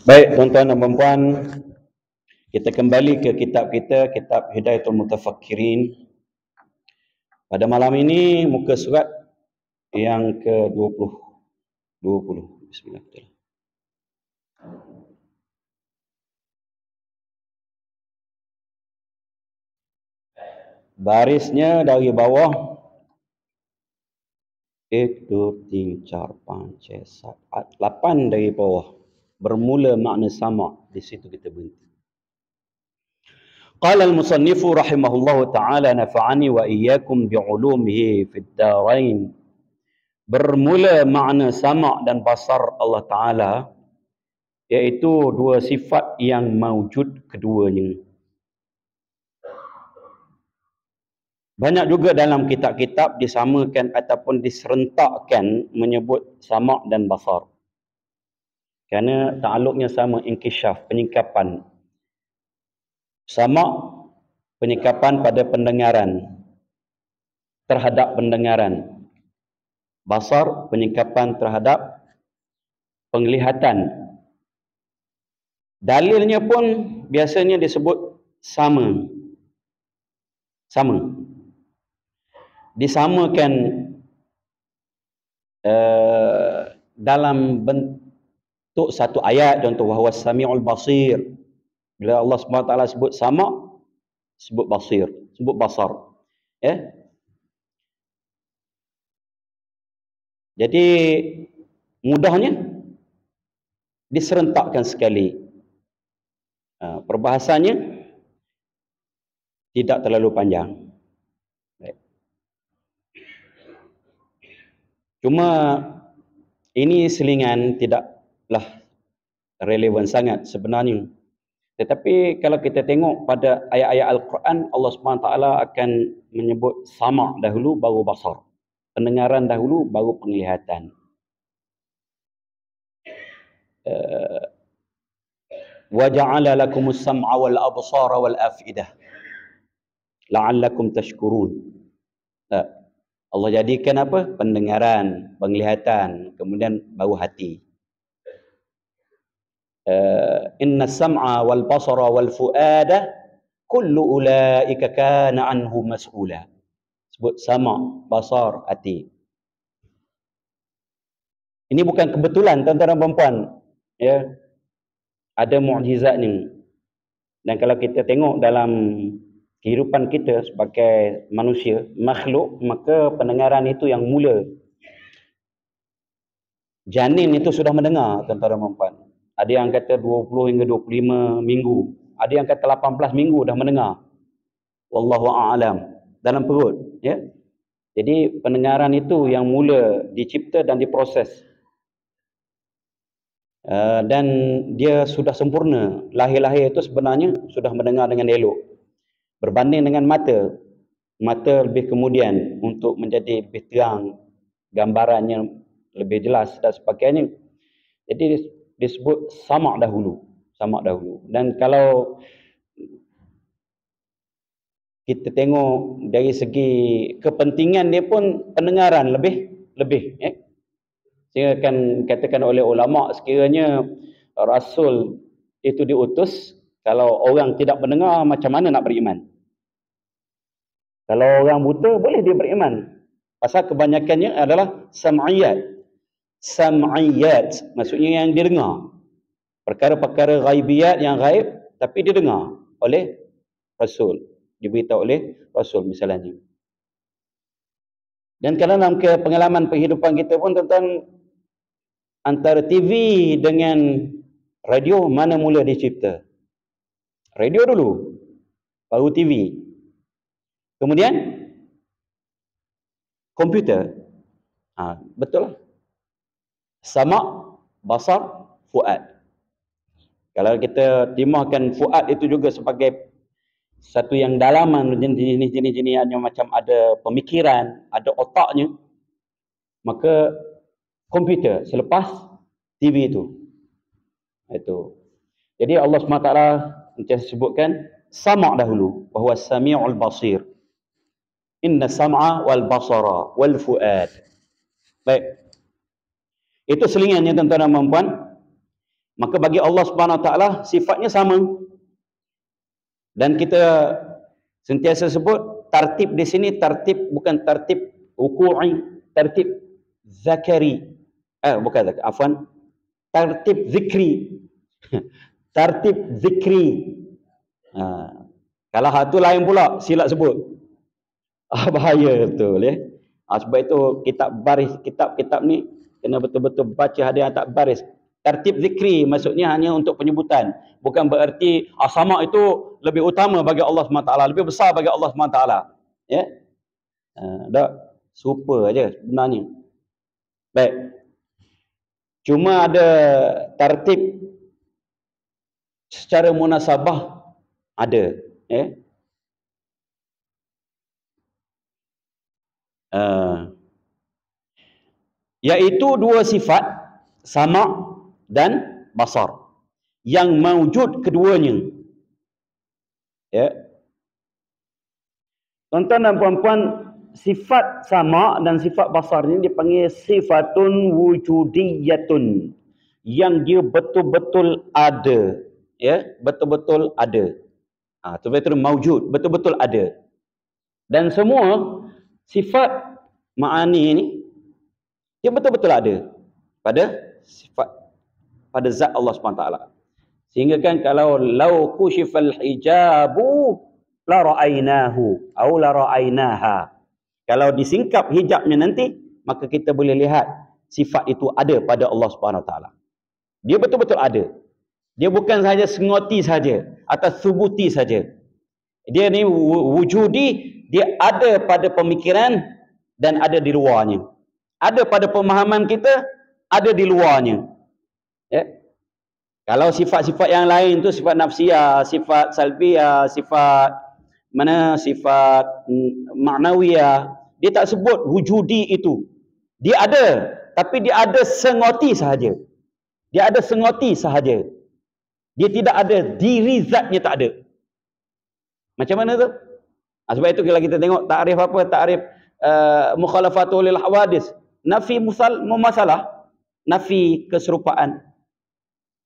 Baik, tuan-tuan dan puan-puan, kita kembali ke kitab kita, kitab Hidayatul Mutafakkirin. Pada malam ini muka surat yang ke-20. 20. Bismillahirrahmanirrahim. Barisnya dari bawah 1, 2, 3, 4, 5, 6, 7, 8 dari bawah. Bermula makna sama. Di situ kita berhenti. Qala al-musannifu rahimahullahu ta'ala nafa'ani wa iyyakum bi'ulumihi fid darain. Bermula makna sama' dan basar Allah Ta'ala, iaitu dua sifat yang mawjud keduanya. Banyak juga dalam kitab-kitab disamakan ataupun diserentakkan menyebut sama' dan basar. Kerana ta'aluknya sama, inkishaf, penyingkapan. Sama' penyingkapan pada pendengaran, terhadap pendengaran. Basar, penyingkapan terhadap penglihatan. Dalilnya pun biasanya disebut sama. Sama. Disamakan dalam bentuk satu ayat, contoh wahwa sami'ul basir. Bila Allah SWT sebut sama, sebut basir, sebut basar. Ya. Jadi mudahnya diserentakkan sekali. Perbahasannya tidak terlalu panjang. Cuma ini selingan, tidaklah relevan sangat sebenarnya. Tetapi kalau kita tengok pada ayat-ayat Al-Quran, Allah SWT akan menyebut sama' dahulu baru basar. Pendengaran dahulu baru penglihatan. Wa ja'ala lakumus sam'a wal absara wal afidah la'allakum tashkurun. Allah jadikan apa? Pendengaran, penglihatan, kemudian baru hati. Inna sam'a wal basara wal fuada kullu ulaika kana anhu mas'ula. Sebut sama, basar, hati. Ini bukan kebetulan, tuan-tuan dan puan-puan. Ya. Ada mukjizat ni. Dan kalau kita tengok dalam kehidupan kita sebagai manusia, makhluk, maka pendengaran itu yang mula. Janin itu sudah mendengar, tuan-tuan dan puan-puan. Ada yang kata 20 hingga 25 minggu. Ada yang kata 18 minggu dah mendengar. Wallahu a'lam. Dalam perut. Ya. Jadi pendengaran itu yang mula dicipta dan diproses. Dan dia sudah sempurna. Lahir-lahir itu sebenarnya sudah mendengar dengan elok. Berbanding dengan mata. Mata lebih kemudian untuk menjadi lebih terang. Gambarannya lebih jelas dan sebagainya. Jadi disebut sama' dahulu. Sama' dahulu. Dan kalau kita tengok dari segi kepentingan dia pun pendengaran lebih ya. Sehingga kan katakan oleh ulama, sekiranya Rasul itu diutus, kalau orang tidak mendengar macam mana nak beriman? Kalau orang buta boleh dia beriman. Pasal kebanyakannya adalah sam'iyat. Sam'iyat maksudnya yang didengar. Perkara-perkara ghaibiyat yang gaib tapi didengar oleh Rasul. Diberitahu oleh Rasul misalnya. Dan kalau dalam pengalaman kehidupan kita pun tentang antara TV dengan radio, mana mula dicipta? Radio dulu, baru TV. Kemudian komputer. Betul lah. Sama, basar, fuad. Kalau kita timahkan fuad itu juga sebagai satu yang dalaman, jenis-jenis yang macam ada pemikiran, ada otaknya, maka komputer selepas TV itu. Jadi Allah SWT macam sebutkan sama' dahulu, bahawa sami'ul basir. Inna sam'a wal basara wal fuad. Baik. Itu selingannya tuan-tuan dan puan-puan. Maka bagi Allah Subhanahu Wa Taala sifatnya sama. Dan kita sentiasa sebut tartib di sini tartib bukan tartib wuqu'i, tartib zakari. Bukan zakari, afwan. Tartib zikri. Tartib zikri. Kalau hal tu lain pula silap sebut. Bahaya betul ya. Sebab itu kitab-kitab ni kena betul-betul baca, ada yang tak baris. Tartib zikri maksudnya hanya untuk penyebutan. Bukan bererti sama itu lebih utama bagi Allah SWT, lebih besar bagi Allah SWT. Ya. Dah super aja sebenarnya. Baik. Cuma ada tartib secara munasabah ada, ya. Iaitu dua sifat sama dan basar yang mawjud keduanya. Ya. Tuan-tuan dan puan-puan, sifat sama dan sifat basar ini dipanggil sifatun wujudiyatun, yang dia betul-betul ada, ya, betul-betul ada. Betul-betul mawjud, betul-betul ada. Dan semua sifat ma'ani ini dia betul-betul ada pada sifat, pada zat Allah SWT. Sehingga kan kalau lau kushifal hijabu la ra'ainahu atau la ra'ainaha. Kalau disingkap hijabnya nanti, maka kita boleh lihat sifat itu ada pada Allah SWT. Dia betul-betul ada. Dia bukan sahaja sengoti saja atau subuti saja. Dia ni wujudi, dia ada pada pemikiran dan ada di luarnya. Ada pada pemahaman kita, ada di luarnya. Ya. Kalau sifat-sifat yang lain tu sifat nafsiyah, sifat salbiyah, sifat ma'nawiyah, dia tak sebut wujudi itu. Dia ada, tapi dia ada sengoti sahaja. Dia ada sengoti sahaja. Dia tidak ada, diri zatnya tak ada. Macam mana tu? Sebab itu kalau kita tengok takrif apa? Takrif mukhalafatul lil hawadis. Nafi mumasalah, nafi keserupaan.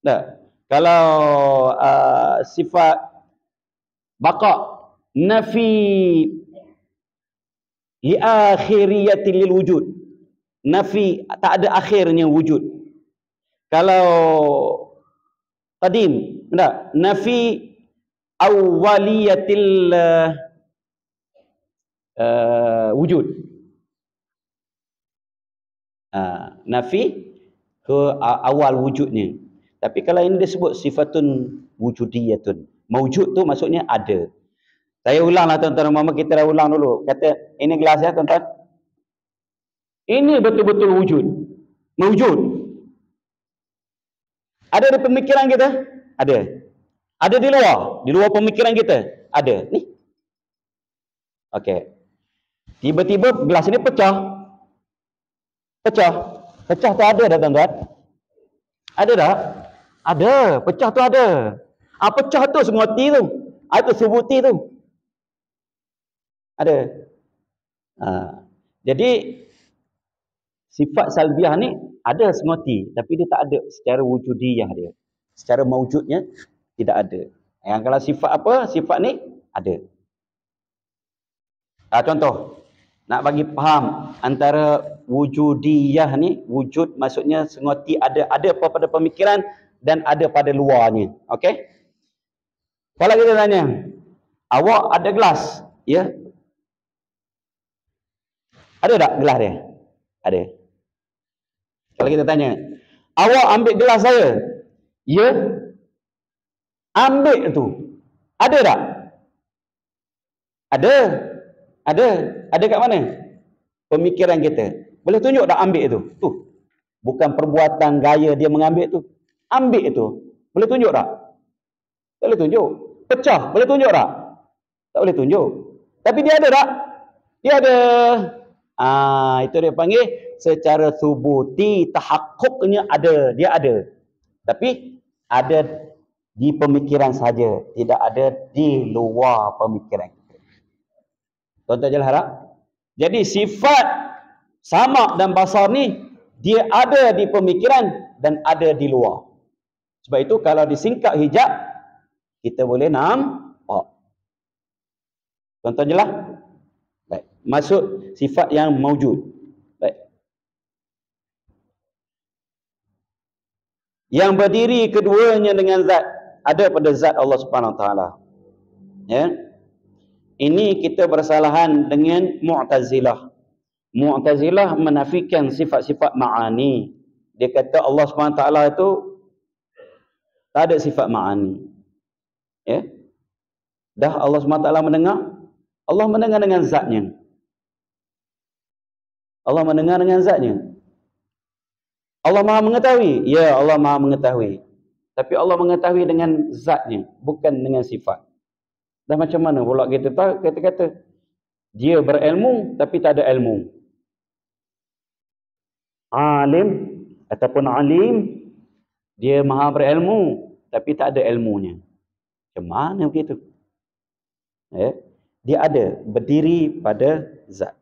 Tak. Kalau sifat baqa, nafi li akhiriyati lil wujud. Nafi tak ada akhirnya wujud. Kalau qadim, tak, nafi awwaliyatil wujud. Nafi ke awal wujudnya. Tapi kalau ini disebut sifatun wujudiyatun. Mawjud tu maksudnya ada. Saya ulanglah tuan-tuan, mama kita dah ulang dulu. Kata ini gelas ya tuan-tuan. Ini betul-betul wujud. Mawjud. Ada di pemikiran kita? Ada. Ada di luar pemikiran kita? Ada. Ni. Okey. Tiba-tiba gelas ini pecah. Pecah tu ada dah tuan-tuan. Ada tak? Ada. Pecah tu ada. Pecah tu sengoti tu. Itu subuti tu. Ada. Jadi sifat salbiah ni ada sengoti, tapi dia tak ada secara wujudiyah dia. Secara mawjudnya tidak ada. Yang kalau sifat apa? Sifat ni ada. Contoh, nak bagi faham antara wujudiyah ni, wujud maksudnya sengoti ada pada pemikiran dan ada pada luarnya. Okey? Kalau kita tanya, awak ada gelas, ya? Ada tak gelas dia? Ada. Kalau kita tanya, awak ambil gelas saya, ya? Ambil tu. Ada tak? Ada. Ada kat mana? Pemikiran kita. Boleh tunjuk tak ambil tu? Tu. Bukan perbuatan gaya dia mengambil tu. Ambil tu. Boleh tunjuk tak? Tak boleh tunjuk. Pecah. Boleh tunjuk tak? Tak boleh tunjuk. Tapi dia ada tak? Dia ada. Itu dia panggil secara subuti, tahakkuknya ada. Dia ada. Tapi ada di pemikiran saja. Tidak ada di luar pemikiran. Tuan-tuan jelas tak? Jadi sifat sama dan basar ni Dia ada di pemikiran dan ada di luar. Sebab itu kalau disingkap hijab, kita boleh nampak. Contoh jelas? Baik. Maksud sifat yang maujud. Baik. Yang berdiri keduanya dengan zat, ada pada zat Allah Subhanahu Wa Taala. Ya. Ini kita bersalahan dengan Mu'tazilah. Mu'tazilah menafikan sifat-sifat ma'ani. Dia kata Allah SWT itu tak ada sifat ma'ani. Ya. Dah Allah SWT mendengar? Allah mendengar dengan zatnya. Allah mendengar dengan zatnya. Allah Maha mengetahui? Ya, Allah Maha mengetahui. Tapi Allah mengetahui dengan zatnya, bukan dengan sifat. Dah macam mana pula kita tahu? Kita kata dia berilmu tapi tak ada ilmu. Alim ataupun alim, dia maha berilmu tapi tak ada ilmunya. Macam mana begitu? Ya, dia ada, berdiri pada zat.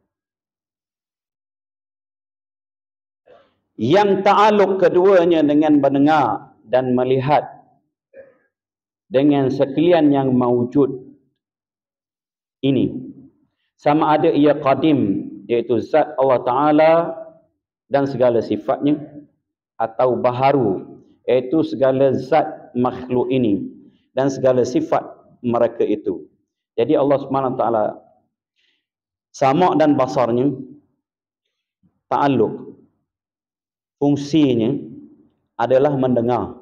Yang ta'aluk keduanya dengan mendengar dan melihat dengan sekalian yang mawujud ini, sama ada ia qadim, iaitu zat Allah Ta'ala dan segala sifatnya, atau baharu, iaitu segala zat makhluk ini dan segala sifat mereka itu. Jadi Allah SWT sama' dan basarnya, ta'aluk, fungsinya adalah mendengar.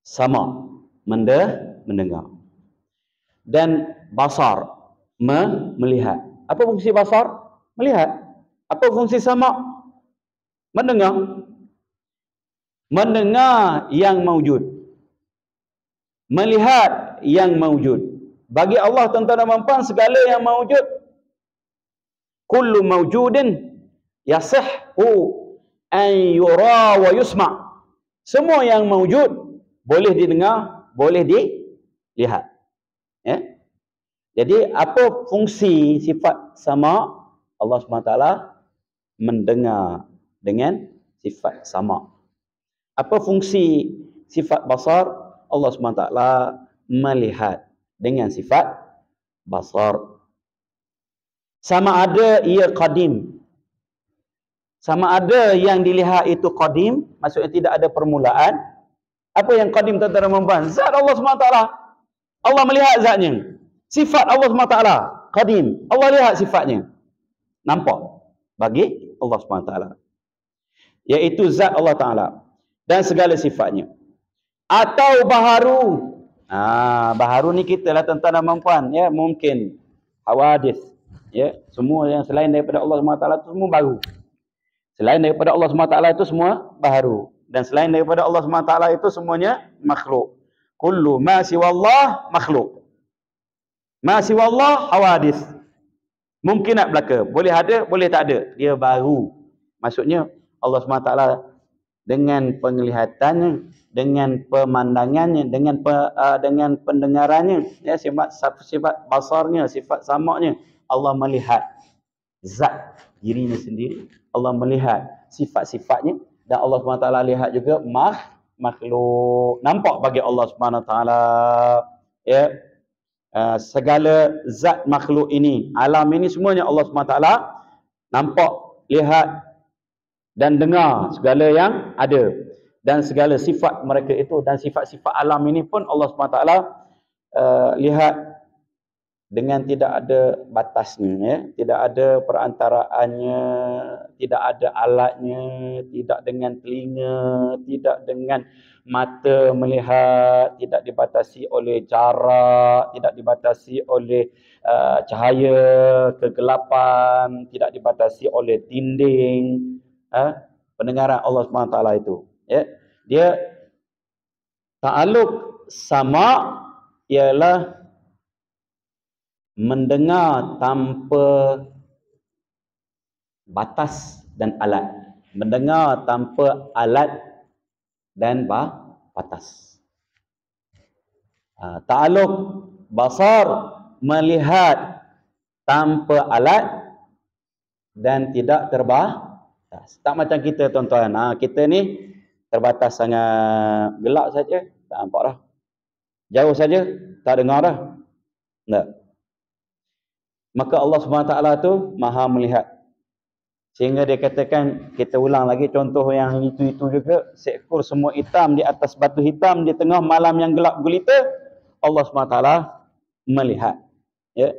Sama' mendengar. Dan basar, melihat. Apa fungsi basar? Melihat. Apa fungsi sama'? Mendengar. Mendengar yang mawujud. Melihat yang mawujud. Bagi Allah tuan-tuan dan puan, segala yang mawujud, kullu mawjudin yasihhu an yura wa yusma'. Semua yang mawujud boleh didengar, boleh dilihat. Ya? Jadi apa fungsi sifat sama? Allah SWT mendengar dengan sifat sama. Apa fungsi sifat basar? Allah SWT melihat dengan sifat basar. Sama ada ia qadim. Sama ada yang dilihat itu qadim, maksudnya tidak ada permulaan. Apa yang qadim tuan-tuan dan puan? Zat Allah SWT. Allah melihat zatnya. Sifat Allah SWT qadim. Allah lihat sifatnya. Nampak bagi Allah SWT. Iaitu zat Allah Ta'ala dan segala sifatnya. Atau baharu. Baharu ni kita lah tuan-tuan dan puan. Ya, mungkin hawadis. Ya, semua yang selain daripada Allah SWT itu semua baru. Selain daripada Allah SWT itu semua baharu. Dan selain daripada Allah SWT itu semuanya makhluk. Kullu ma siwallah makhluk. Ma siwallah hawadis. Mungkin nak belaka. Boleh ada, boleh tak ada. Dia baru. Maksudnya Allah SWT dengan penglihatannya, dengan pemandangannya, dengan pendengarannya, ya, sifat basarnya, sifat samaknya, Allah melihat zat dirinya sendiri. Allah melihat sifat-sifatnya. Dan Allah SWT lihat juga makhluk. Nampak bagi Allah SWT. Ya. Segala zat makhluk ini, alam ini semuanya Allah SWT nampak, lihat dan dengar segala yang ada. Dan segala sifat mereka itu dan sifat-sifat alam ini pun Allah SWT lihat dengan tidak ada batasnya, ya. Tidak ada perantaraannya, tidak ada alatnya, tidak dengan telinga, tidak dengan mata melihat, tidak dibatasi oleh jarak, tidak dibatasi oleh cahaya, kegelapan, tidak dibatasi oleh dinding. Pendengaran Allah SWT itu, ya. Dia ta'aluk sama ialah mendengar tanpa batas dan alat. Mendengar tanpa alat dan batas. Ta'aluk basar, melihat tanpa alat dan tidak Tak macam kita tuan-tuan. Kita ni terbatas sangat, gelap saja tak nampak dah. Jauh saja tak dengar dah. Tak. Maka Allah SWT tu Maha melihat. Sehingga dia katakan, kita ulang lagi contoh yang itu juga, seekor semua hitam di atas batu hitam di tengah malam yang gelap gulita, Allah SWT melihat. Ya.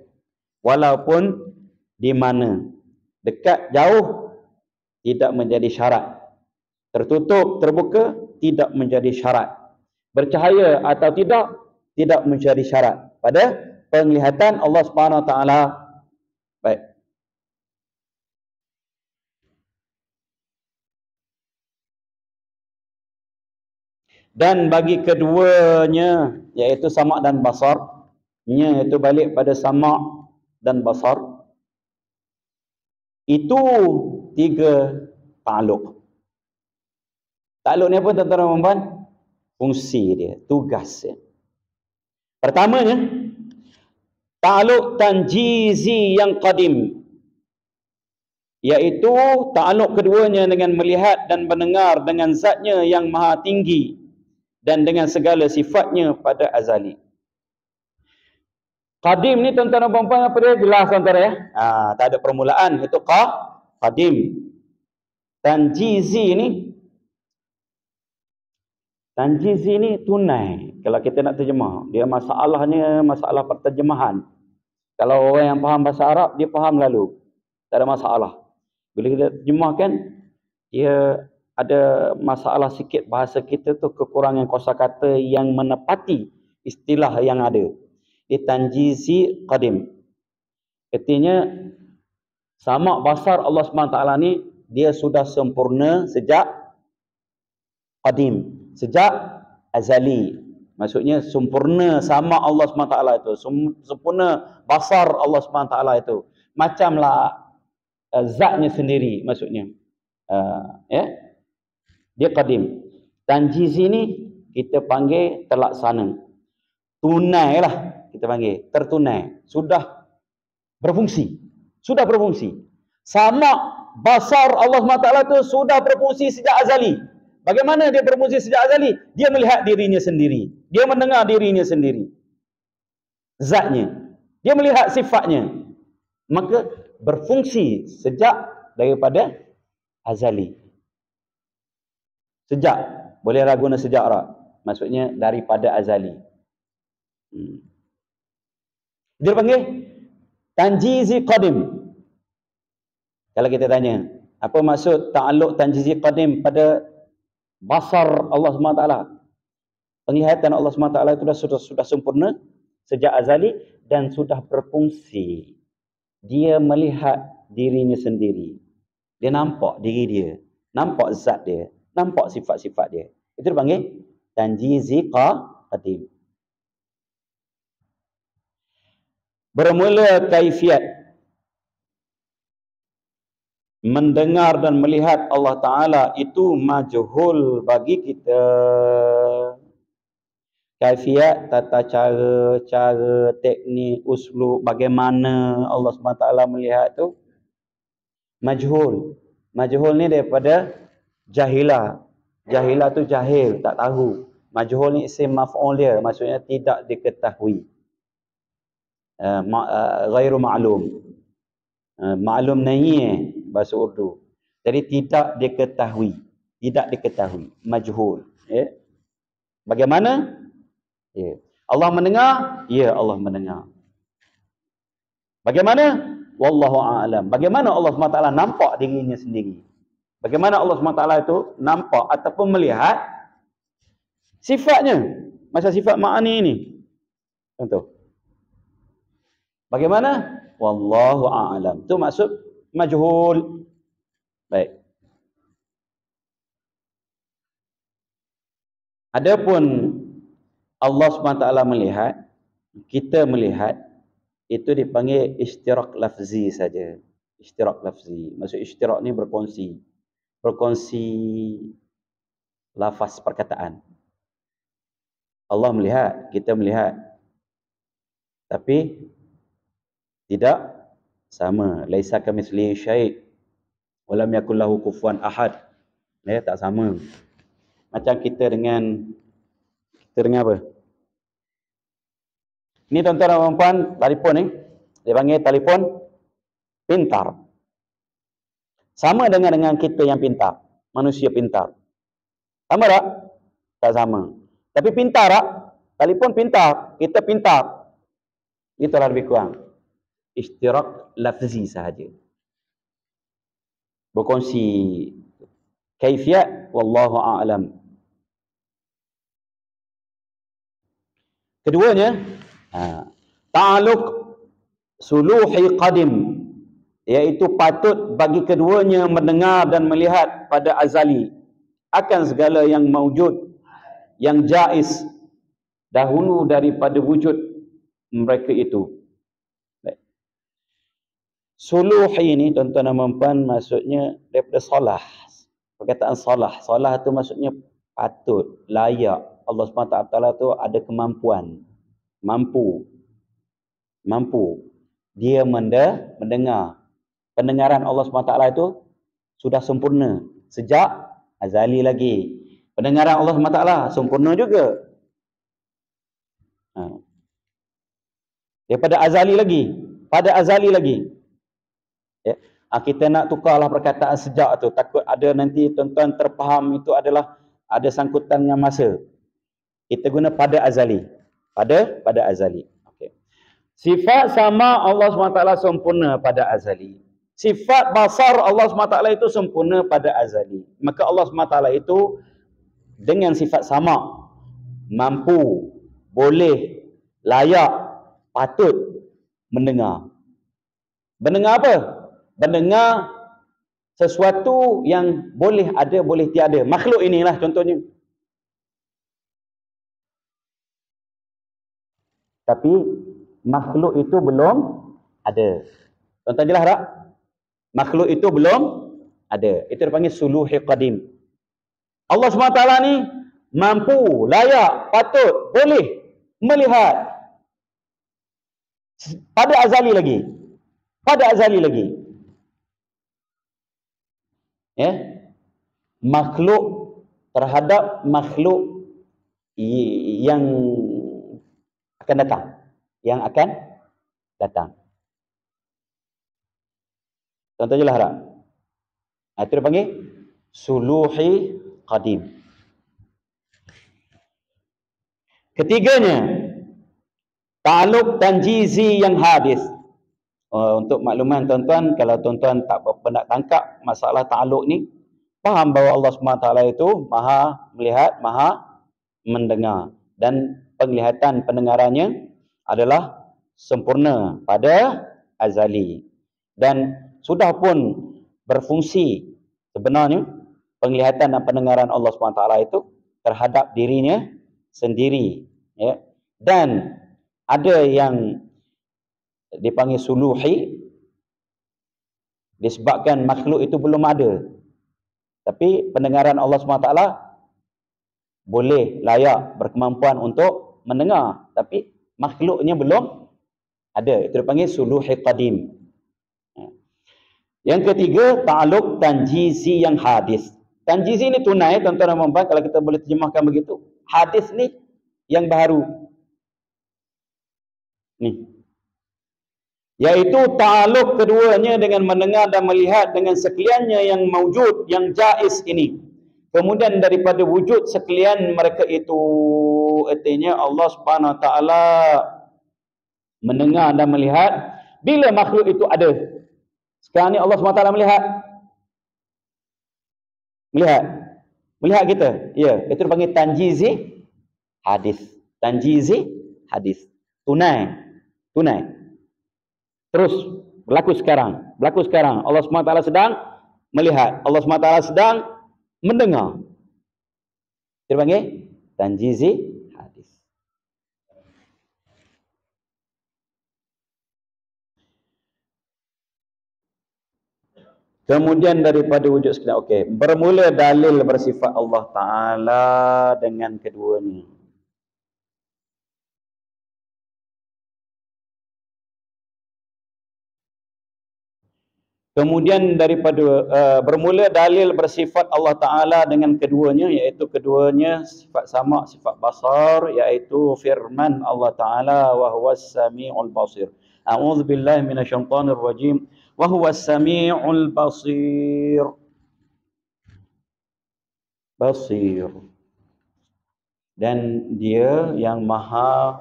Walaupun di mana, dekat, jauh, tidak menjadi syarat. Tertutup, terbuka, tidak menjadi syarat. Bercahaya atau tidak menjadi syarat. Pada penglihatan Allah SWT. Baik. Dan bagi keduanya, iaitu sama' dan basar, nya itu balik pada sama' dan basar, itu 3 ta'aluk. Ta'aluk ni apa tuan-tuan dan puan? Fungsi dia, tugas dia. Pertamanya, ta'aluk tanjizi yang qadim, iaitu ta'aluk keduanya dengan melihat dan mendengar dengan zatnya yang maha tinggi dan dengan segala sifatnya pada azali. Qadim ni tuan-tuan dan puan-puan apa dia? Jelas tuan-tuan ya. Tak ada permulaan, itu qadim. Tanjizi ni tunai. Kalau kita nak terjemah, dia masalahnya masalah perterjemahan. Kalau orang yang faham bahasa Arab, dia faham lalu. Tak ada masalah. Bila kita terjemahkan, dia ada masalah sikit bahasa kita tu, kekurangan kosakata yang menepati istilah yang ada. Di tanjizi qadim. Artinya sama' basar Allah SWT ni dia sudah sempurna sejak qadim, sejak azali. Maksudnya sempurna sama Allah SWT itu, sempurna basar Allah SWT itu. Macamlah zatnya sendiri maksudnya. Ya. Dia qadim. Tanjizi ni kita panggil terlaksana. Tunai lah kita panggil, tertunai, sudah berfungsi. Sudah berfungsi. Sama basar Allah SWT itu sudah berfungsi sejak azali. Bagaimana dia berfungsi sejak azali? Dia melihat dirinya sendiri. Dia mendengar dirinya sendiri. Zatnya. Dia melihat sifatnya. Maka berfungsi sejak daripada azali. Sejak. Boleh guna sejak rak. Maksudnya daripada azali. Dia panggil tanjizi qadim. Kalau kita tanya, apa maksud ta'aluk tanjizi qadim pada basar Allah SWT? Penglihatan Allah SWT itu sudah sempurna sejak azali dan sudah berfungsi. Dia melihat dirinya sendiri. Dia nampak diri dia, nampak zat dia, nampak sifat-sifat dia. Itu dipanggil tanjizi qadim. Bermula kaifiat mendengar dan melihat Allah Ta'ala itu majhul bagi kita. Kaifiat, tata cara, teknik, uslub, bagaimana Allah SWT melihat tu majhul. Majhul ni daripada jahilah. Jahilah tu jahil, tak tahu. Majhul ni isim maf'ul dia, maksudnya tidak diketahui. Ghairu ma'lum. Ma'lum nahi bahasa Urdu. Jadi tidak diketahui. Tidak diketahui. Majhul. Ya. Bagaimana? Ya. Allah mendengar? Ya, Allah mendengar. Bagaimana? Wallahu a'lam. Bagaimana Allah SWT nampak dirinya sendiri? Bagaimana Allah SWT itu nampak ataupun melihat sifatnya? Macam sifat ma'ani ini. Contoh. Bagaimana? Wallahu a'lam. Itu maksud majhul. Baik. Adapun Allah SWT melihat, kita melihat, itu dipanggil ishtirak lafzi saja. Ishtirak lafzi. Maksud ishtirak ni berkongsi. Berkongsi lafaz perkataan. Allah melihat, kita melihat. Tapi tidak sama. Laisa kamitslihi syai'. Walam yakul lahu kufuwan ahad. Tak sama. Macam kita dengan apa? Ni tuan-tuan dan puan, telefon ni. Dia panggil telefon pintar. Sama dengan kita yang pintar. Manusia pintar. Sama tak? Tak sama. Tapi pintar tak? Telefon pintar. Kita pintar. Itulah lebih kurang. Ishtirak lafzi sahaja. Berkongsi kaifiat, wallahu a'lam. Keduanya, ta'aluk suluhi qadim, iaitu patut bagi keduanya mendengar dan melihat pada azali akan segala yang maujud, yang jaiz dahulu daripada wujud mereka itu. Suluhi ini tuan-tuan dan puan maksudnya daripada salah. Perkataan salah. Salah itu maksudnya patut, layak. Allah SWT tu ada kemampuan. Mampu. Dia mendengar. Pendengaran Allah SWT itu sudah sempurna. Sejak azali lagi. Pendengaran Allah SWT sempurna juga. Daripada azali lagi. Pada azali lagi. Ya. Kita nak tukarlah perkataan sejak tu. Takut ada nanti tuan-tuan terfaham itu adalah ada sangkutannya masa. Kita guna pada azali. Pada azali. Okay. Sifat sama Allah SWT sempurna pada azali. Sifat basar Allah SWT itu sempurna pada azali. Maka Allah SWT itu dengan sifat sama, mampu, boleh, layak, patut mendengar. Mendengar apa? Mendengar sesuatu yang boleh ada, boleh tiada. Makhluk inilah contohnya. Tapi makhluk itu belum ada. Tuan-tuan jelas tak? Makhluk itu belum ada. Itu dipanggil suluhi qadim. Allah SWT ni mampu, layak, patut, boleh melihat pada azali lagi. Pada azali lagi. Ya. Makhluk terhadap makhluk yang akan datang. Yang akan datang. Tuan-tuan jelas tak? Itu dipanggil suluhi qadim. Ketiganya, ta'aluk tanjizi yang hadis. Untuk makluman tuan-tuan, kalau tuan-tuan tak nak tangkap masalah ta'aluk ni, faham bahawa Allah SWT itu maha melihat, maha mendengar. Dan penglihatan pendengarannya adalah sempurna pada azali. Dan sudah pun berfungsi sebenarnya penglihatan dan pendengaran Allah SWT itu terhadap dirinya sendiri. Ya. Dan ada yang dipanggil suluhi disebabkan makhluk itu belum ada. Tapi pendengaran Allah SWT boleh, layak, berkemampuan untuk mendengar. Tapi makhluknya belum ada. Itu dipanggil suluhi qadim. Yang ketiga, ta'aluk tanjizi yang hadis. Tanjizi ni tunai, tuan-tuan dan puan, kalau kita boleh terjemahkan begitu. Hadis ni yang baru. Ni. Iaitu ta'aluk keduanya dengan mendengar dan melihat dengan sekaliannya yang maujud, yang jaiz ini. Kemudian daripada wujud sekalian mereka itu, artinya Allah Subhanahu Wa Taala mendengar dan melihat bila makhluk itu ada. Sekarang ni Allah SWT melihat. Melihat kita. Ya, itu dipanggil tanjizi hadis. Tanjizi hadis. Tunai. Terus berlaku sekarang. Allah SWT sedang melihat. Allah SWT sedang mendengar. Itu dipanggil tanjizi hadis. Kemudian daripada wujud sekalian. Okey, bermula dalil bersifat Allah Ta'ala dengan keduanya. Kemudian daripada bermula dalil bersifat Allah Ta'ala dengan keduanya, iaitu keduanya sifat sama, sifat basar, iaitu firman Allah Ta'ala wa huwas sami'ul basir. A'udzubillahi minasyaitonir rajim. Wa huwas sami'ul basir. Basir. Dan dia yang maha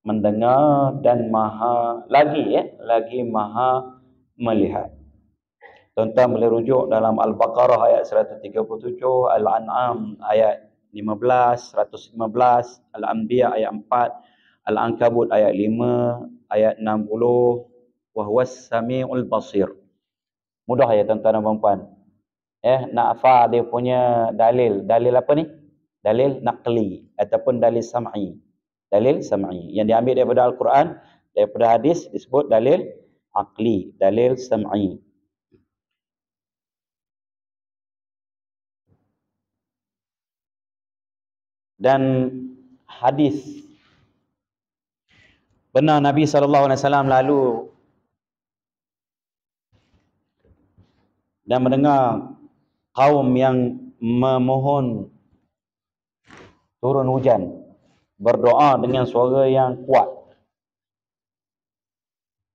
mendengar dan maha lagi maha melihat. Tuan-tuan boleh rujuk dalam Al-Baqarah ayat 137, Al-An'am ayat 15, 115, Al-Anbiya ayat 4, Al-Ankabut ayat 5, ayat 60, wa huwas sami'ul basir. Mudah ya tuan-tuan dan puan-puan. Nak hafal dia punya dalil. Dalil apa ni? Dalil naqli ataupun dalil sam'i. Dalil sam'i yang diambil daripada Al-Quran, daripada hadis disebut dalil aqli, dalil sam'i. Dan hadis benar Nabi SAW lalu dan mendengar kaum yang memohon turun hujan, berdoa dengan suara yang kuat.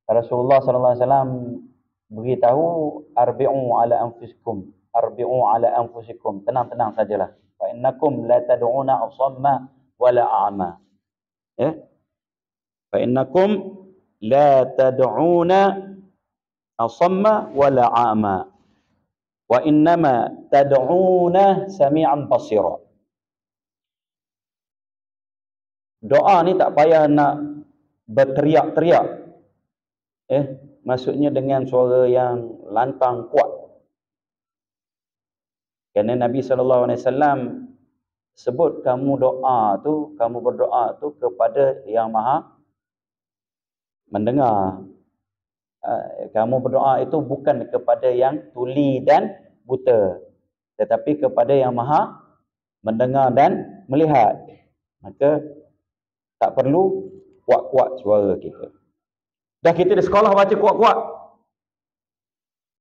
Rasulullah SAW beritahu, arbi'u ala anfusikum, arbi'u ala anfusikum, tenang-tenang sajalah. Fa innakum la tad'una asamma wala a'ma. Fa innakum la tad'una asamma wala a'ma. Wa innama tad'una sami'an basira. Doa ni tak payah nak berteriak-teriak. Maksudnya dengan suara yang lantang kuat. Kerana Nabi SAW sebut kamu berdoa tu kepada yang maha mendengar. Kamu berdoa itu bukan kepada yang tuli dan buta, tetapi kepada yang maha mendengar dan melihat. Maka tak perlu kuat-kuat suara kita. Dah kita di sekolah baca kuat-kuat.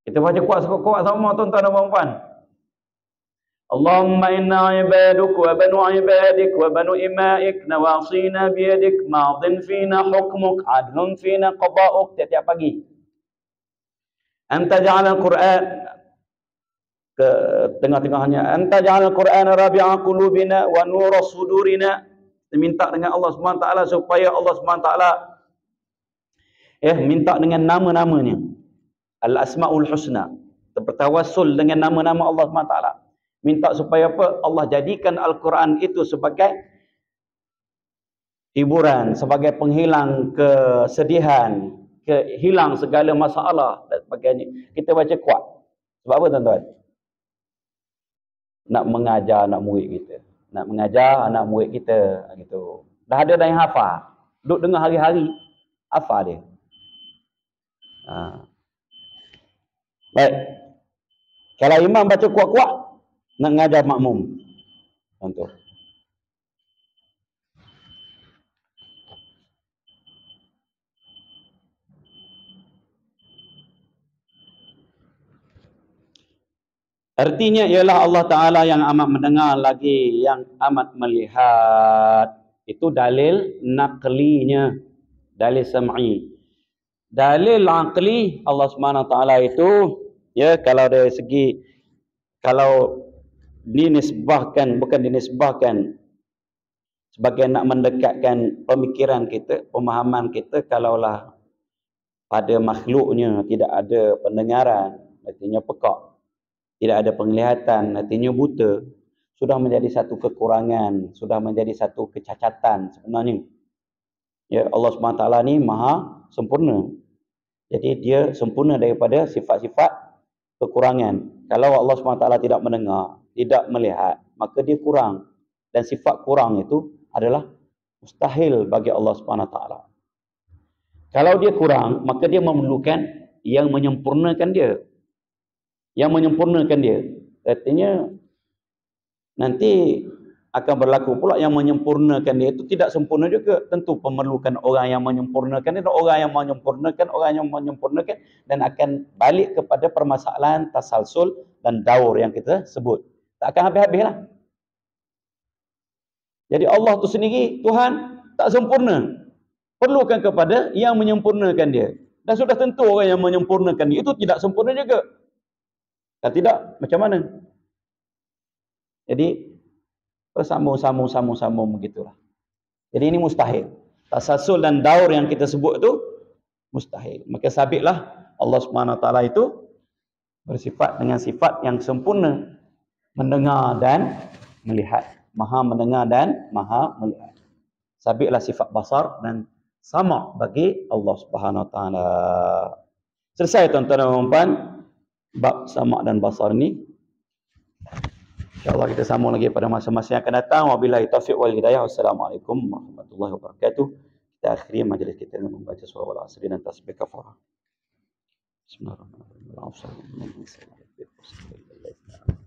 Kita baca kuat-kuat sama tuan-tuan dan puan-puan. Allahumma inna ibaduk wa banu ibadik wa banu imaik nawasina biyadik ma'adhin fina hukmuk adlun fina qada'uk. Tiap-tiap pagi anta ja'ala al-Quran ke tengah-tengahnya, anta ja'ala al-Quran rabi'a qulubina wa nura sudurina. Kita minta dengan Allah SWT supaya Allah SWT minta dengan nama-namanya, al-asma'ul husna, bertawassul dengan nama-nama Allah SWT. Minta supaya apa? Allah jadikan Al-Quran itu sebagai hiburan, sebagai penghilang kesedihan, hilang segala masalah dan sebagainya. Kita baca kuat. Sebab apa tuan-tuan? Nak mengajar anak murid kita. Nak mengajar anak murid kita gitu. Dah ada dah yang hafal. Duduk dengar hari-hari, hafal dia. Baik. Kalau imam baca kuat-kuat, nak mengajar makmum. Contoh. Artinya ialah Allah Ta'ala yang amat mendengar lagi yang amat melihat. Itu dalil naqlinya, dalil sam'i. Dalil aqli Allah SWT itu, kalau dari segi, kalau dinisbahkan, bukan dinisbahkan sebagai nak mendekatkan pemikiran kita, pemahaman kita, kalaulah pada makhluknya tidak ada pendengaran, artinya pekak. Tidak ada penglihatan, artinya buta. Sudah menjadi satu kekurangan, sudah menjadi satu kecacatan sebenarnya. Allah SWT ni maha sempurna. Jadi dia sempurna daripada sifat-sifat kekurangan. Kalau Allah SWT tidak mendengar, tidak melihat, maka dia kurang. Dan sifat kurang itu adalah mustahil bagi Allah SWT. Kalau dia kurang, maka dia memerlukan yang menyempurnakan dia. Yang menyempurnakan dia. Artinya nanti akan berlaku pula yang menyempurnakan dia itu tidak sempurna juga. Tentu memerlukan orang yang menyempurnakan dia, orang yang menyempurnakan dan akan balik kepada permasalahan tasalsul dan daur yang kita sebut. Tak akan habis-habis lah. Jadi Allah tu sendiri, Tuhan tak sempurna. Perlukan kepada yang menyempurnakan dia. Dan sudah tentu orang yang menyempurnakan dia itu tidak sempurna juga. Kalau tidak, macam mana? Jadi bersambung begitulah. Jadi ini mustahil. Tasalsul dan daur yang kita sebut itu mustahil. Maka sabitlah Allah Subhanahu Wa Taala itu bersifat dengan sifat yang sempurna, mendengar dan melihat. Maha mendengar dan maha melihat. Sabitlah sifat basar dan sama bagi Allah Subhanahu Wa Taala. Selesai tuan-tuan dan puan-puan bab sama dan basar ni. InsyaAllah kita sambung lagi pada masa-masa yang akan datang. Wabillahi taufiq wal hidayah. Wassalamualaikum warahmatullahi wabarakatuh. Kita akhiri majlis kita dengan membaca surah Al-Asr dan tasbih kafarah. Bismillahirrahmanirrahim.